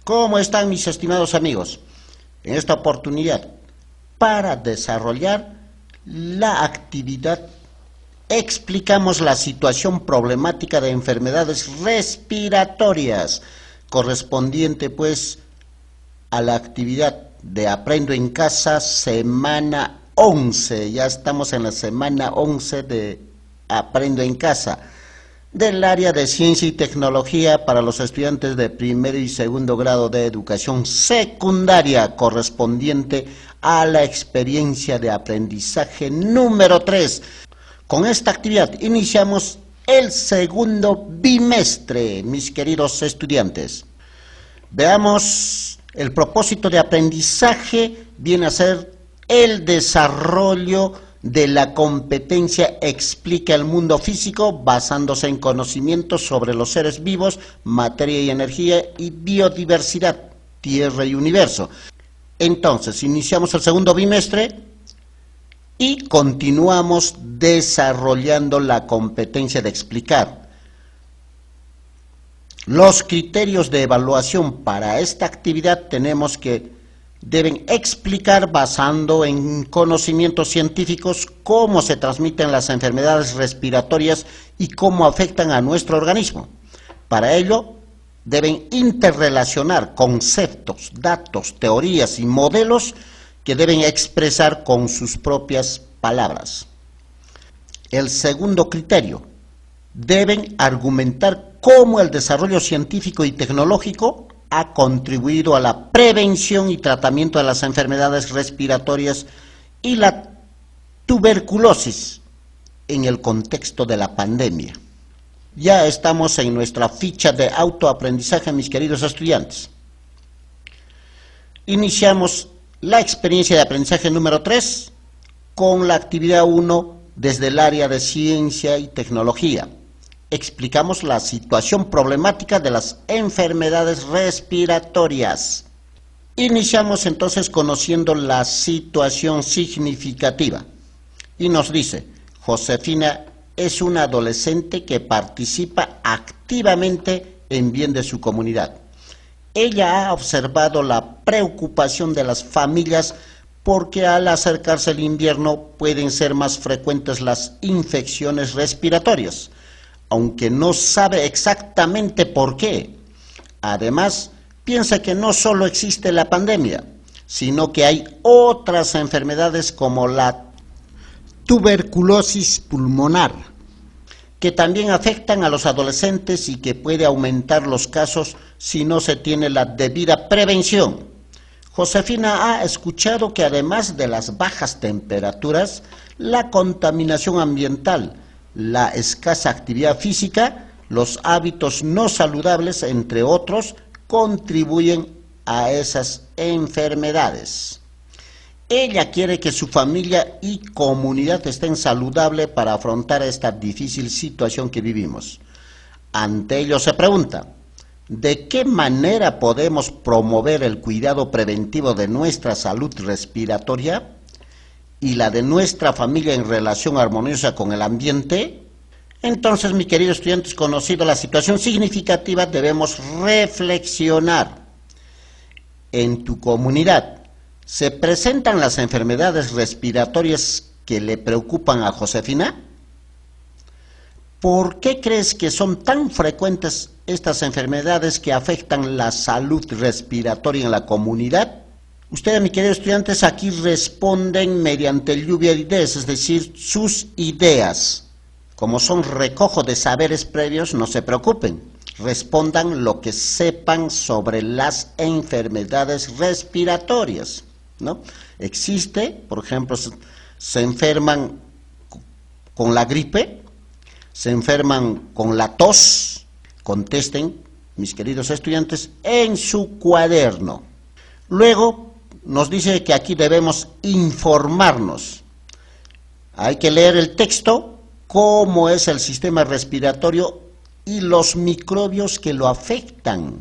¿Cómo están mis estimados amigos? En esta oportunidad, para desarrollar la actividad, explicamos la situación problemática de enfermedades respiratorias, correspondiente pues a la actividad de Aprendo en Casa, semana 11. Ya estamos en la semana 11 de Aprendo en Casa, del área de Ciencia y Tecnología para los estudiantes de primer y segundo grado de educación secundaria, correspondiente a la experiencia de aprendizaje número 3. Con esta actividad iniciamos el segundo bimestre, mis queridos estudiantes. Veamos, el propósito de aprendizaje viene a ser el desarrollo de la competencia explica el mundo físico basándose en conocimientos sobre los seres vivos, materia y energía y biodiversidad, tierra y universo. Entonces, iniciamos el segundo bimestre y continuamos desarrollando la competencia de explicar. Los criterios de evaluación para esta actividad tenemos que deben explicar, basando en conocimientos científicos, cómo se transmiten las enfermedades respiratorias y cómo afectan a nuestro organismo. Para ello, deben interrelacionar conceptos, datos, teorías y modelos que deben expresar con sus propias palabras. El segundo criterio, deben argumentar cómo el desarrollo científico y tecnológico ha contribuido a la prevención y tratamiento de las enfermedades respiratorias y la tuberculosis en el contexto de la pandemia. Ya estamos en nuestra ficha de autoaprendizaje, mis queridos estudiantes. Iniciamos la experiencia de aprendizaje número 3 con la actividad 1 desde el área de Ciencia y Tecnología. Explicamos la situación problemática de las enfermedades respiratorias. Iniciamos entonces conociendo la situación significativa. Y nos dice, Josefina es una adolescente que participa activamente en bien de su comunidad. Ella ha observado la preocupación de las familias porque al acercarse el invierno pueden ser más frecuentes las infecciones respiratorias, aunque no sabe exactamente por qué. Además, piensa que no solo existe la pandemia, sino que hay otras enfermedades como la tuberculosis pulmonar, que también afectan a los adolescentes y que puede aumentar los casos si no se tiene la debida prevención. Josefina ha escuchado que además de las bajas temperaturas, la contaminación ambiental, la escasa actividad física, los hábitos no saludables, entre otros, contribuyen a esas enfermedades. Ella quiere que su familia y comunidad estén saludables para afrontar esta difícil situación que vivimos. Ante ello se pregunta, ¿de qué manera podemos promover el cuidado preventivo de nuestra salud respiratoria y la de nuestra familia en relación armoniosa con el ambiente? Entonces, mis queridos estudiantes, conocido la situación significativa, debemos reflexionar. En tu comunidad, ¿se presentan las enfermedades respiratorias que le preocupan a Josefina? ¿Por qué crees que son tan frecuentes estas enfermedades que afectan la salud respiratoria en la comunidad? Ustedes, mis queridos estudiantes, aquí responden mediante lluvia de ideas, es decir, sus ideas. Como son recojo de saberes previos, no se preocupen. Respondan lo que sepan sobre las enfermedades respiratorias, ¿no? Existe, por ejemplo, se enferman con la gripe, se enferman con la tos. Contesten, mis queridos estudiantes, en su cuaderno. Luego, nos dice que aquí debemos informarnos. Hay que leer el texto, cómo es el sistema respiratorio y los microbios que lo afectan,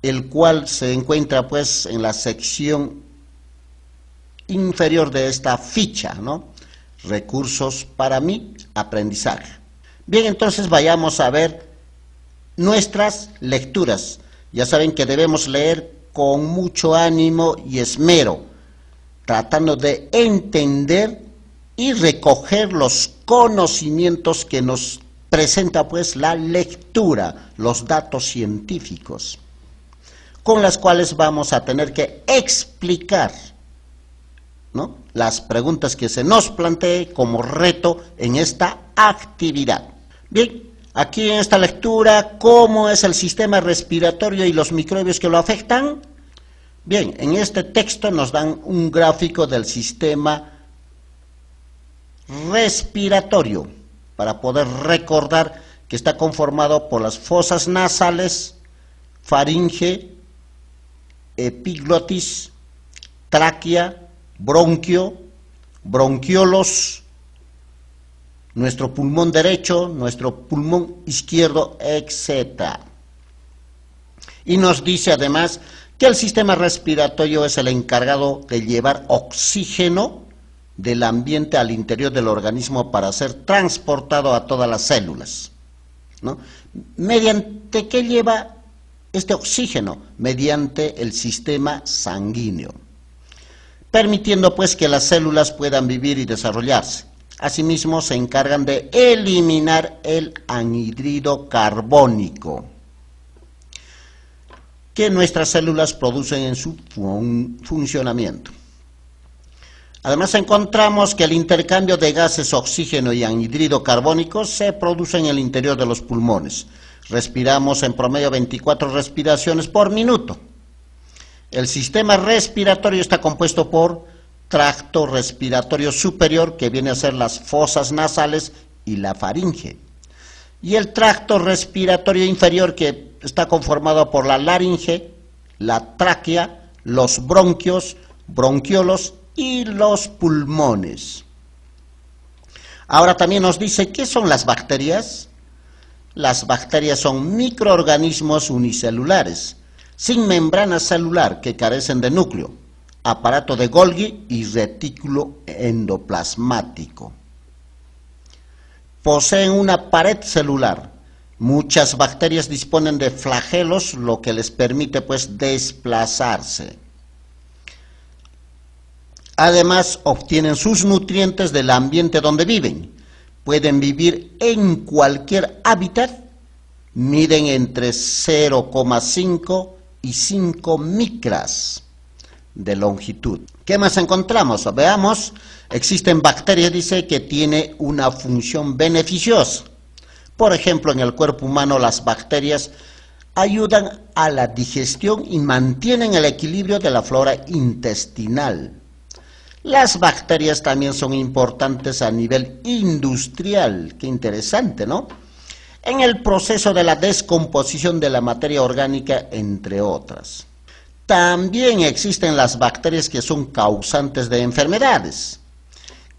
el cual se encuentra pues en la sección inferior de esta ficha, ¿no? Recursos para mi aprendizaje. Bien, entonces vayamos a ver nuestras lecturas. Ya saben que debemos leer con mucho ánimo y esmero, tratando de entender y recoger los conocimientos que nos presenta pues la lectura, los datos científicos, con las cuales vamos a tener que explicar, ¿no?, las preguntas que se nos plantee como reto en esta actividad. Bien, aquí en esta lectura, ¿cómo es el sistema respiratorio y los microbios que lo afectan? Bien, en este texto nos dan un gráfico del sistema respiratorio, para poder recordar que está conformado por las fosas nasales, faringe, epiglotis, tráquea, bronquio, bronquiolos, nuestro pulmón derecho, nuestro pulmón izquierdo, etc. Y nos dice además que el sistema respiratorio es el encargado de llevar oxígeno del ambiente al interior del organismo para ser transportado a todas las células, ¿no? ¿Mediante qué lleva este oxígeno? Mediante el sistema sanguíneo, permitiendo pues que las células puedan vivir y desarrollarse. Asimismo, se encargan de eliminar el anhídrido carbónico que nuestras células producen en su funcionamiento. Además, encontramos que el intercambio de gases oxígeno y anhídrido carbónico se produce en el interior de los pulmones. Respiramos en promedio 24 respiraciones por minuto. El sistema respiratorio está compuesto por tracto respiratorio superior, que viene a ser las fosas nasales y la faringe, y el tracto respiratorio inferior, que está conformado por la laringe, la tráquea, los bronquios, bronquiolos y los pulmones. Ahora también nos dice, ¿qué son las bacterias? Las bacterias son microorganismos unicelulares, sin membrana celular, que carecen de núcleo, aparato de Golgi y retículo endoplasmático. Poseen una pared celular. Muchas bacterias disponen de flagelos, lo que les permite pues desplazarse. Además, obtienen sus nutrientes del ambiente donde viven. Pueden vivir en cualquier hábitat, miden entre 0,5 y 5 micras de longitud. ¿Qué más encontramos? Veamos, existen bacterias, dice, que tienen una función beneficiosa. Por ejemplo, en el cuerpo humano las bacterias ayudan a la digestión y mantienen el equilibrio de la flora intestinal. Las bacterias también son importantes a nivel industrial, qué interesante, ¿no?, en el proceso de la descomposición de la materia orgánica, entre otras. También existen las bacterias que son causantes de enfermedades.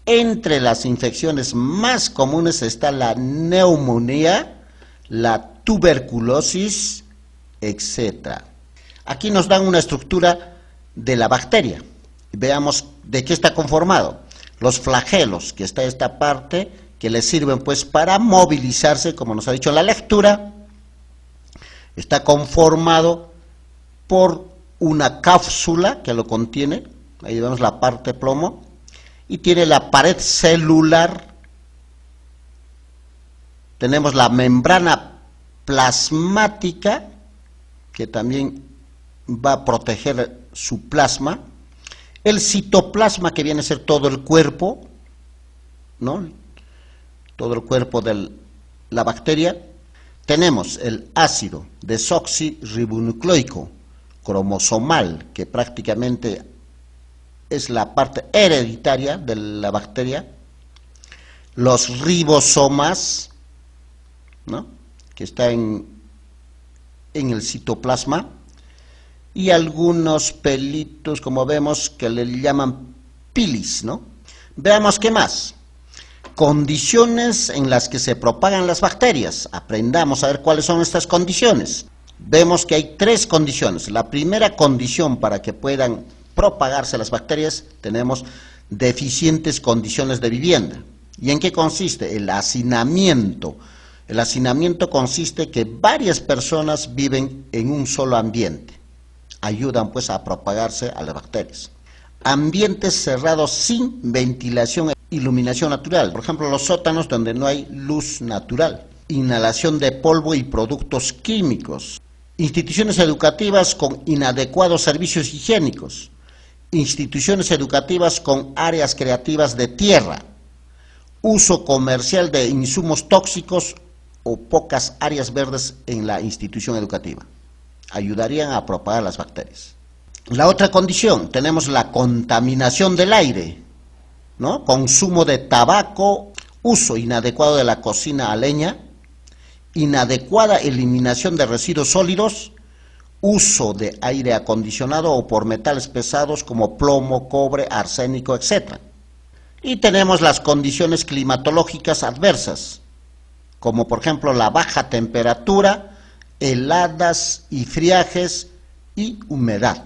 Entre las infecciones más comunes está la neumonía, la tuberculosis, etc. Aquí nos dan una estructura de la bacteria. Veamos de qué está conformado. Los flagelos, que está esta parte, que les sirven pues para movilizarse, como nos ha dicho en la lectura, está conformado por una cápsula que lo contiene, ahí vemos la parte plomo, y tiene la pared celular, tenemos la membrana plasmática, que también va a proteger su plasma, el citoplasma, que viene a ser todo el cuerpo, ¿no?, todo el cuerpo de la bacteria. Tenemos el ácido desoxirribonucleico cromosomal, que prácticamente es la parte hereditaria de la bacteria, los ribosomas, ¿no?, que está en el citoplasma, y algunos pelitos, como vemos, que le llaman pilis, ¿no? Veamos qué más. Condiciones en las que se propagan las bacterias. Aprendamos a ver cuáles son estas condiciones. Vemos que hay 3 condiciones. La primera condición para que puedan propagarse las bacterias, tenemos deficientes condiciones de vivienda. ¿Y en qué consiste? El hacinamiento El hacinamiento consiste en que varias personas viven en un solo ambiente. Ayudan pues a propagarse a las bacterias. Ambientes cerrados sin ventilación e iluminación natural. Por ejemplo, los sótanos donde no hay luz natural. Inhalación de polvo y productos químicos. Instituciones educativas con inadecuados servicios higiénicos. Instituciones educativas con áreas creativas de tierra. Uso comercial de insumos tóxicos o pocas áreas verdes en la institución educativa. Ayudarían a propagar las bacterias. La otra condición, tenemos la contaminación del aire, ¿no? Consumo de tabaco, uso inadecuado de la cocina a leña, inadecuada eliminación de residuos sólidos, uso de aire acondicionado o por metales pesados como plomo, cobre, arsénico, etc. Y tenemos las condiciones climatológicas adversas, como por ejemplo la baja temperatura, heladas y friajes y humedad.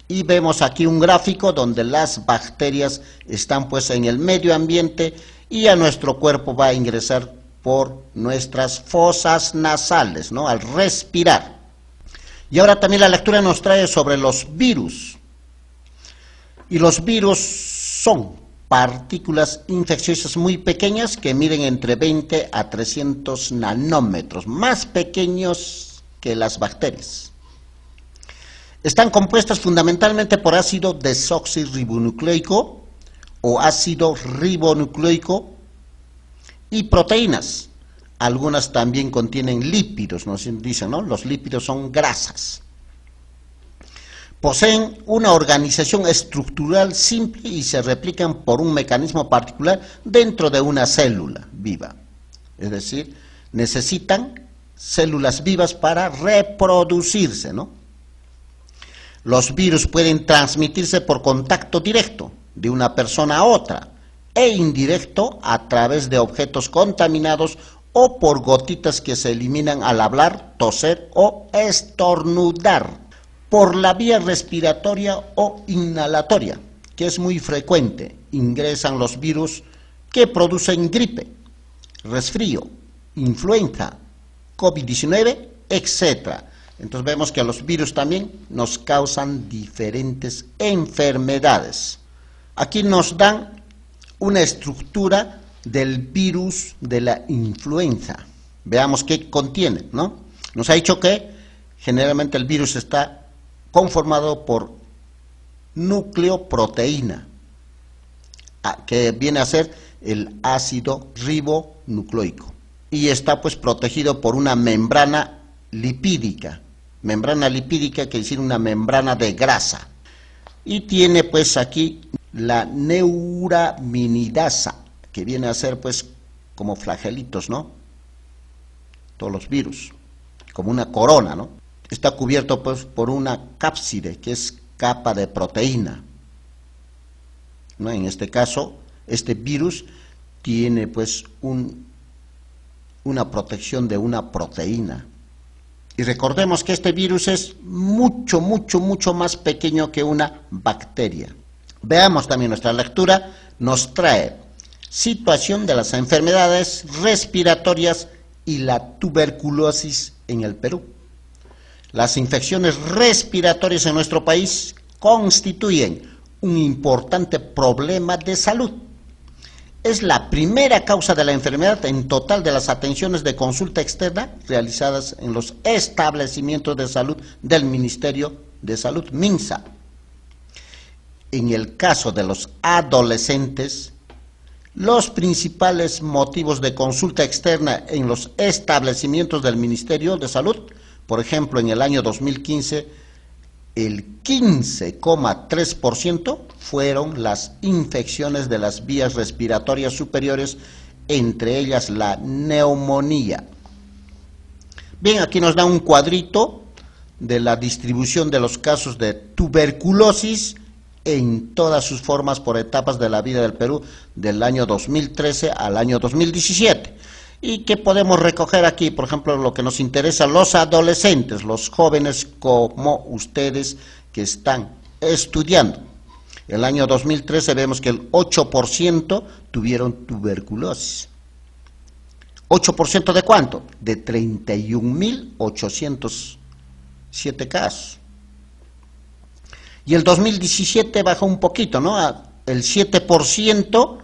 Y vemos aquí un gráfico donde las bacterias están pues en el medio ambiente y a nuestro cuerpo va a ingresar por nuestras fosas nasales, ¿no? Al respirar. Y ahora también la lectura nos trae sobre los virus. Y los virus son partículas infecciosas muy pequeñas que miden entre 20 a 300 nanómetros, más pequeños que las bacterias. Están compuestas fundamentalmente por ácido desoxirribonucleico o ácido ribonucleico y proteínas. Algunas también contienen lípidos, nos dicen, ¿no? Los lípidos son grasas. Poseen una organización estructural simple y se replican por un mecanismo particular dentro de una célula viva. Es decir, necesitan células vivas para reproducirse, ¿no? Los virus pueden transmitirse por contacto directo de una persona a otra e indirecto a través de objetos contaminados o por gotitas que se eliminan al hablar, toser o estornudar. Por la vía respiratoria o inhalatoria, que es muy frecuente, ingresan los virus que producen gripe, resfrío, influenza, COVID-19, etc. Entonces vemos que los virus también nos causan diferentes enfermedades. Aquí nos dan una estructura del virus de la influenza. Veamos qué contiene, ¿no? Nos ha dicho que generalmente el virus está conformado por nucleoproteína, que viene a ser el ácido ribonucleico. Y está pues protegido por una membrana lipídica. Membrana lipídica quiere decir una membrana de grasa. Y tiene pues aquí la neuraminidasa, que viene a ser pues como flagelitos, ¿no? Todos los virus, como una corona, ¿no? Está cubierto pues por una cápside, que es capa de proteína, ¿no? En este caso, este virus tiene pues una protección de una proteína. Y recordemos que este virus es mucho más pequeño que una bacteria. Veamos también nuestra lectura, nos trae situación de las enfermedades respiratorias y la tuberculosis en el Perú. Las infecciones respiratorias en nuestro país constituyen un importante problema de salud. Es la primera causa de la enfermedad en total de las atenciones de consulta externa realizadas en los establecimientos de salud del Ministerio de Salud, MINSA. En el caso de los adolescentes, los principales motivos de consulta externa en los establecimientos del Ministerio de Salud, por ejemplo, en el año 2015, el 15,3% fueron las infecciones de las vías respiratorias superiores, entre ellas la neumonía. Bien, aquí nos da un cuadrito de la distribución de los casos de tuberculosis en todas sus formas por etapas de la vida del Perú, del año 2013 al año 2017. Y que podemos recoger aquí, por ejemplo, lo que nos interesa, los adolescentes, los jóvenes como ustedes que están estudiando. El año 2013 vemos que el 8% tuvieron tuberculosis. 8% ¿de cuánto? De 31.807 casos. Y el 2017 bajó un poquito, ¿no? El 7%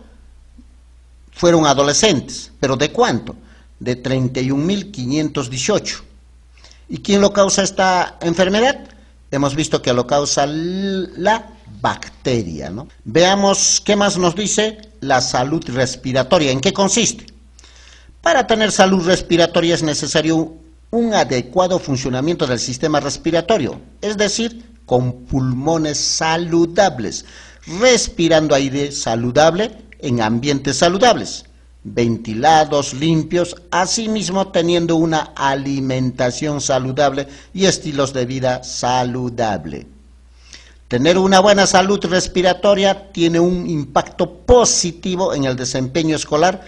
fueron adolescentes, pero ¿de cuánto? De 31.518. ¿Y quién lo causa esta enfermedad? Hemos visto que lo causa la bacteria, ¿no? Veamos qué más nos dice la salud respiratoria. ¿En qué consiste? Para tener salud respiratoria es necesario un adecuado funcionamiento del sistema respiratorio, es decir, con pulmones saludables, respirando aire saludable en ambientes saludables, ventilados, limpios, asimismo teniendo una alimentación saludable y estilos de vida saludable. Tener una buena salud respiratoria tiene un impacto positivo en el desempeño escolar,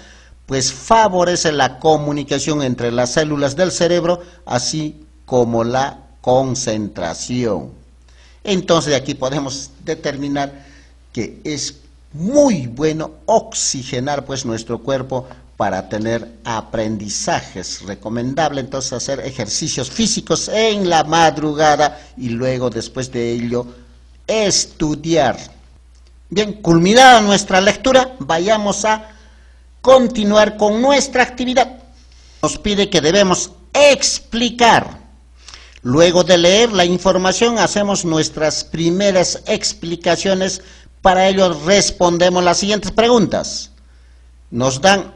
pues favorece la comunicación entre las células del cerebro, así como la concentración. Entonces aquí podemos determinar que es muy bueno oxigenar pues nuestro cuerpo para tener aprendizajes. Recomendable entonces hacer ejercicios físicos en la madrugada y luego después de ello estudiar. Bien, culminada nuestra lectura, vayamos a continuar con nuestra actividad. Nos pide que debemos explicar. Luego de leer la información hacemos nuestras primeras explicaciones. Para ello respondemos las siguientes preguntas. Nos dan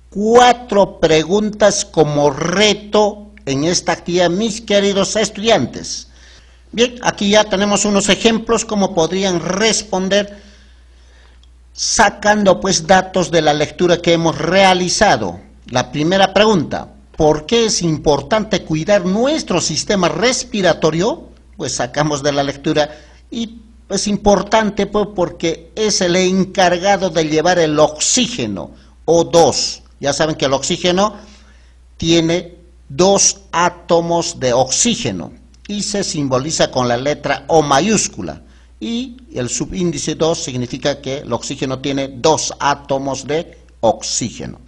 4 preguntas como reto en esta actividad, mis queridos estudiantes. Bien, aquí ya tenemos unos ejemplos como podrían responder sacando pues datos de la lectura que hemos realizado. La primera pregunta: ¿por qué es importante cuidar nuestro sistema respiratorio? Pues sacamos de la lectura y es importante pues porque es el encargado de llevar el oxígeno, O2. Ya saben que el oxígeno tiene 2 átomos de oxígeno y se simboliza con la letra O mayúscula. Y el subíndice 2 significa que el oxígeno tiene 2 átomos de oxígeno.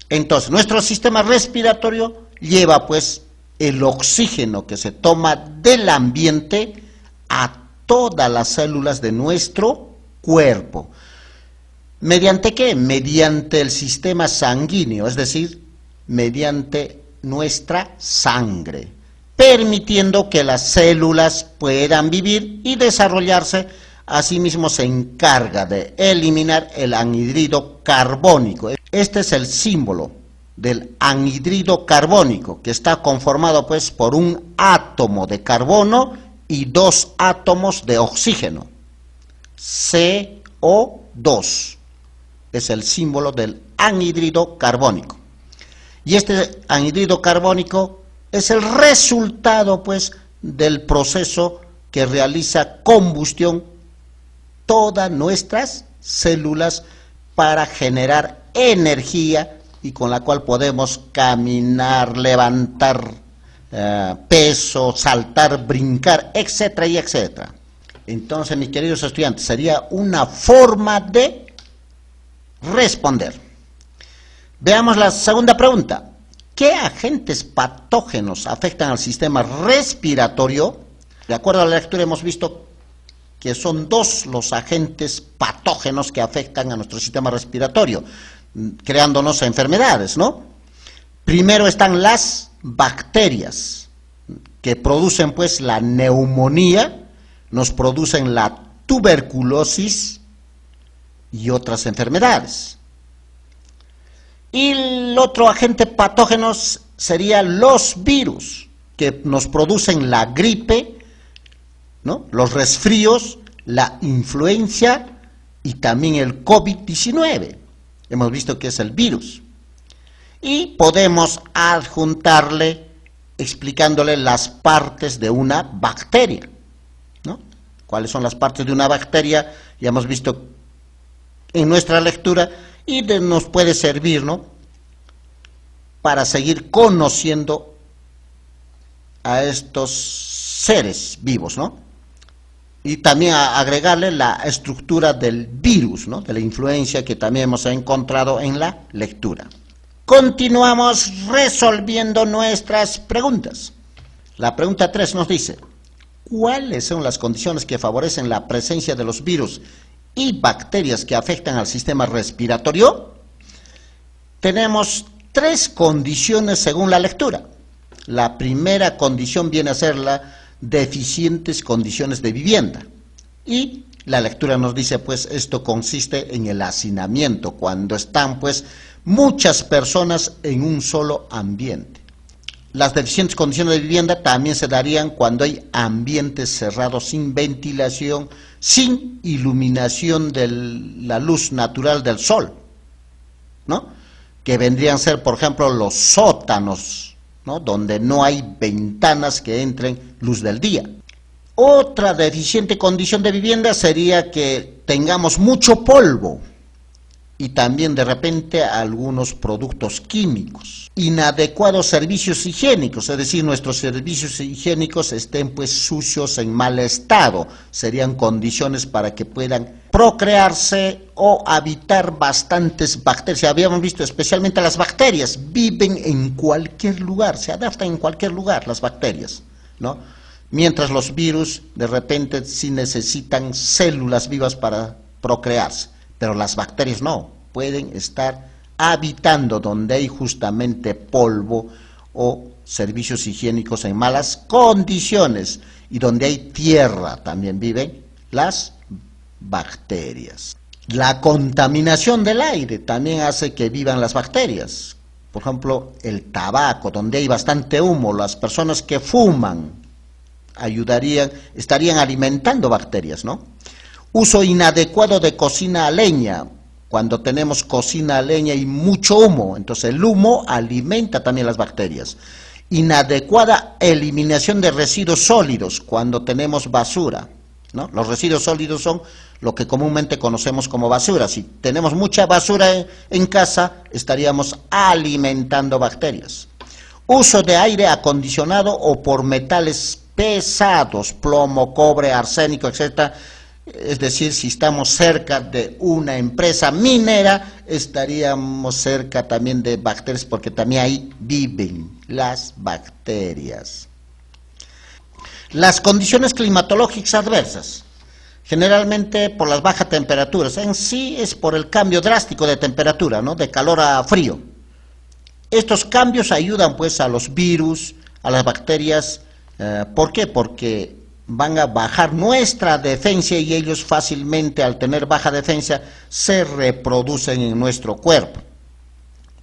Entonces, nuestro sistema respiratorio lleva pues el oxígeno que se toma del ambiente a todas las células de nuestro cuerpo. ¿Mediante qué? Mediante el sistema sanguíneo, es decir, mediante nuestra sangre, permitiendo que las células puedan vivir y desarrollarse. Asimismo se encarga de eliminar el anhídrido carbónico. Este es el símbolo del anhídrido carbónico, que está conformado pues por un átomo de carbono y 2 átomos de oxígeno. CO2 es el símbolo del anhídrido carbónico. Y este anhídrido carbónico es el resultado pues del proceso que realiza combustión todas nuestras células para generar energía y con la cual podemos caminar, levantar peso, saltar, brincar, etcétera y etcétera. Entonces, mis queridos estudiantes, sería una forma de responder. Veamos la segunda pregunta. ¿Qué agentes patógenos afectan al sistema respiratorio? De acuerdo a la lectura hemos visto que son 2 los agentes patógenos que afectan a nuestro sistema respiratorio, creándonos enfermedades, ¿no? Primero están las bacterias, que producen pues la neumonía, nos producen la tuberculosis y otras enfermedades. Y el otro agente patógeno serían los virus, que nos producen la gripe, ¿no? Los resfríos, la influenza y también el COVID-19. Hemos visto que es el virus. Y podemos adjuntarle, explicándole las partes de una bacteria, ¿no? ¿Cuáles son las partes de una bacteria? Ya hemos visto en nuestra lectura y nos puede servir, ¿no?, para seguir conociendo a estos seres vivos, ¿no? Y también agregarle la estructura del virus, ¿no?, de la influencia que también hemos encontrado en la lectura. Continuamos resolviendo nuestras preguntas. La pregunta 3 nos dice, ¿cuáles son las condiciones que favorecen la presencia de los virus y bacterias que afectan al sistema respiratorio? Tenemos 3 condiciones según la lectura. La primera condición viene a ser las deficientes condiciones de vivienda. Y la lectura nos dice, pues, esto consiste en el hacinamiento, cuando están, pues, muchas personas en un solo ambiente. Las deficientes condiciones de vivienda también se darían cuando hay ambientes cerrados sin ventilación, sin iluminación de la luz natural del sol, ¿no? Que vendrían a ser, por ejemplo, los sótanos, ¿no? Donde no hay ventanas que entren luz del día. Otra deficiente condición de vivienda sería que tengamos mucho polvo y también de repente algunos productos químicos. Inadecuados servicios higiénicos, es decir, nuestros servicios higiénicos estén pues sucios, en mal estado. Serían condiciones para que puedan procrearse o habitar bastantes bacterias. Habíamos visto especialmente las bacterias, viven en cualquier lugar, se adaptan en cualquier lugar las bacterias, ¿no? Mientras los virus de repente sí necesitan células vivas para procrearse, pero las bacterias no, pueden estar habitando donde hay justamente polvo o servicios higiénicos en malas condiciones, y donde hay tierra también viven las bacterias. La contaminación del aire también hace que vivan las bacterias. Por ejemplo, el tabaco, donde hay bastante humo, las personas que fuman estarían alimentando bacterias, ¿no? Uso inadecuado de cocina a leña. Cuando tenemos cocina a leña y mucho humo, entonces el humo alimenta también las bacterias. Inadecuada eliminación de residuos sólidos cuando tenemos basura, ¿no? Los residuos sólidos son lo que comúnmente conocemos como basura. Si tenemos mucha basura en casa, estaríamos alimentando bacterias. Uso de aire acondicionado o por metales pesados, plomo, cobre, arsénico, etc. Es decir, si estamos cerca de una empresa minera, estaríamos cerca también de bacterias, porque también ahí viven las bacterias. Las condiciones climatológicas adversas, generalmente por las bajas temperaturas, en sí es por el cambio drástico de temperatura, ¿no? De calor a frío. Estos cambios ayudan pues a los virus, a las bacterias. ¿Por qué? Porque van a bajar nuestra defensa y ellos fácilmente, al tener baja defensa, se reproducen en nuestro cuerpo.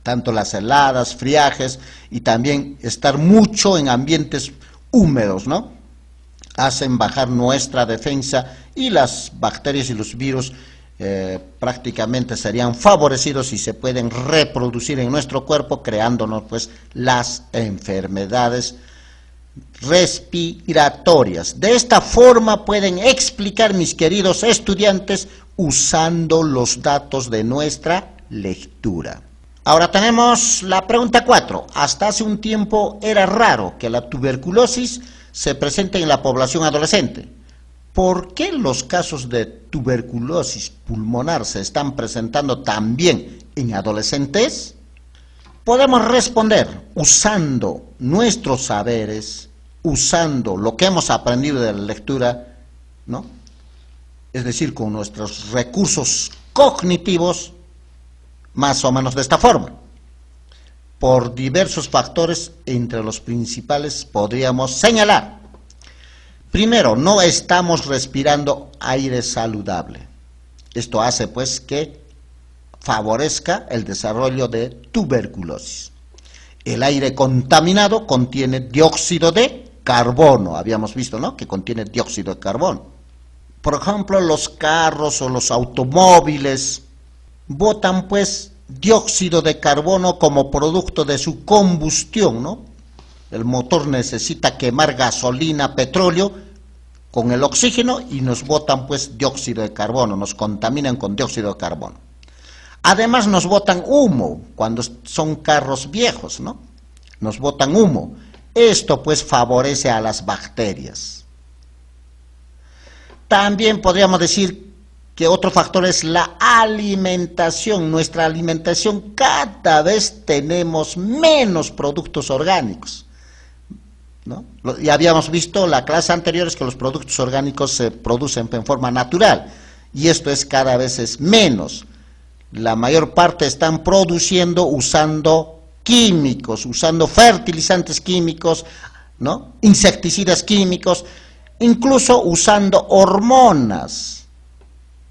Tanto las heladas, friajes y también estar mucho en ambientes húmedos, ¿no? Hacen bajar nuestra defensa y las bacterias y los virus prácticamente serían favorecidos y se pueden reproducir en nuestro cuerpo, creándonos pues las enfermedades respiratorias. De esta forma pueden explicar, mis queridos estudiantes, usando los datos de nuestra lectura. Ahora tenemos la pregunta 4. Hasta hace un tiempo era raro que la tuberculosis se presente en la población adolescente. ¿Por qué los casos de tuberculosis pulmonar se están presentando también en adolescentes? Podemos responder usando nuestros saberes, usando lo que hemos aprendido de la lectura, ¿no? Es decir, con nuestros recursos cognitivos, más o menos de esta forma. Por diversos factores, entre los principales podríamos señalar: primero, no estamos respirando aire saludable. Esto hace pues que favorezca el desarrollo de tuberculosis. El aire contaminado contiene dióxido de carbono, habíamos visto, ¿no?, que contiene dióxido de carbono. Por ejemplo, los carros o los automóviles botan pues dióxido de carbono como producto de su combustión, ¿no? El motor necesita quemar gasolina, petróleo con el oxígeno y nos botan pues dióxido de carbono, nos contaminan con dióxido de carbono. Además nos botan humo cuando son carros viejos, ¿no? Nos botan humo. Esto pues favorece a las bacterias. También podríamos decir que otro factor es la alimentación. Nuestra alimentación, cada vez tenemos menos productos orgánicos, ¿no? Ya habíamos visto en la clase anterior que los productos orgánicos se producen en forma natural, y esto es cada vez es menos. La mayor parte están produciendo usando químicos, usando fertilizantes químicos, ¿no? Insecticidas químicos, incluso usando hormonas.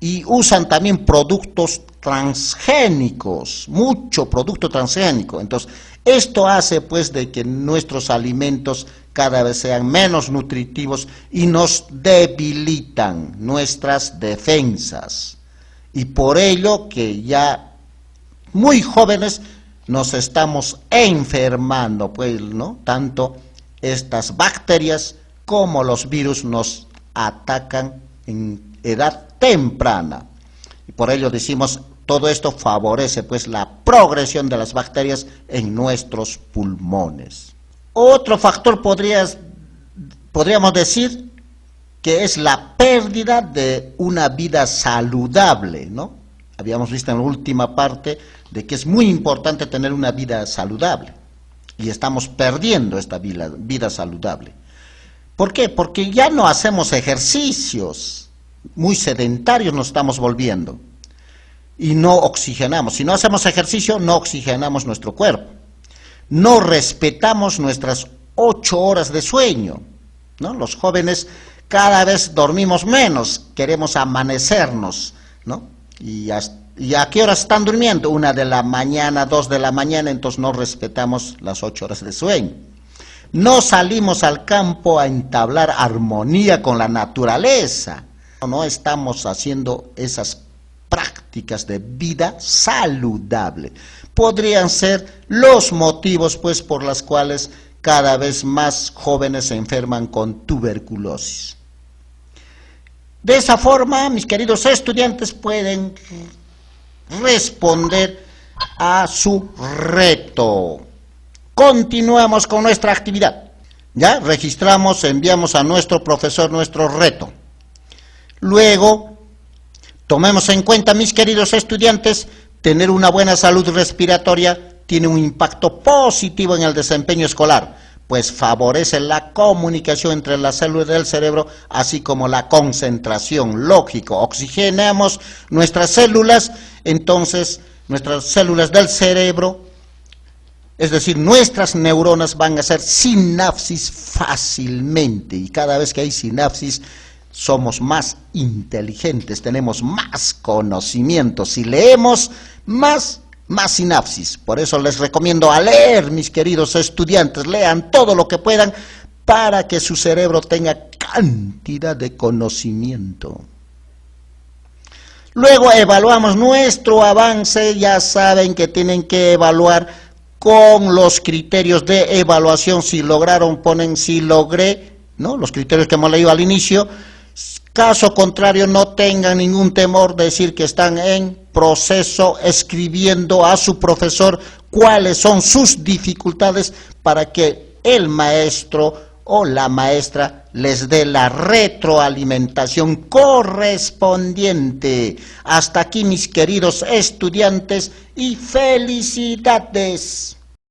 Y usan también productos transgénicos, mucho producto transgénico. Entonces, esto hace pues de que nuestros alimentos cada vez sean menos nutritivos y nos debilitan nuestras defensas. Y por ello que ya muy jóvenes nos estamos enfermando, pues, ¿no? Tanto estas bacterias como los virus nos atacan en edad temprana. Y por ello decimos, todo esto favorece pues la progresión de las bacterias en nuestros pulmones. Otro factor podríamos decir que es la pérdida de una vida saludable, ¿no? Habíamos visto en la última parte de que es muy importante tener una vida saludable, y estamos perdiendo esta vida saludable. ¿Por qué? Porque ya no hacemos ejercicios, muy sedentarios nos estamos volviendo, y no oxigenamos. Si no hacemos ejercicio, no oxigenamos nuestro cuerpo, no respetamos nuestras 8 horas de sueño, ¿no? Los jóvenes cada vez dormimos menos, queremos amanecernos, ¿no? ¿Y a qué horas están durmiendo? 1 de la mañana, 2 de la mañana, entonces no respetamos las 8 horas de sueño. No salimos al campo a entablar armonía con la naturaleza. No estamos haciendo esas prácticas de vida saludable. Podrían ser los motivos, pues, por los cuales cada vez más jóvenes se enferman con tuberculosis. De esa forma, mis queridos estudiantes pueden responder a su reto. Continuamos con nuestra actividad. Ya registramos, enviamos a nuestro profesor nuestro reto. Luego, tomemos en cuenta, mis queridos estudiantes, tener una buena salud respiratoria tiene un impacto positivo en el desempeño escolar, pues favorece la comunicación entre las células del cerebro, así como la concentración. Lógico, oxigenamos nuestras células, entonces nuestras células del cerebro, es decir, nuestras neuronas van a hacer sinapsis fácilmente, y cada vez que hay sinapsis somos más inteligentes, tenemos más conocimiento. Si leemos, más sinapsis. Por eso les recomiendo a leer, mis queridos estudiantes, lean todo lo que puedan para que su cerebro tenga cantidad de conocimiento. Luego evaluamos nuestro avance. Ya saben que tienen que evaluar con los criterios de evaluación. Si lograron, ponen si logré, ¿no? Los criterios que hemos leído al inicio. Caso contrario, no tengan ningún temor de decir que están en proceso, escribiendo a su profesor cuáles son sus dificultades para que el maestro o la maestra les dé la retroalimentación correspondiente. Hasta aquí, mis queridos estudiantes, y felicidades.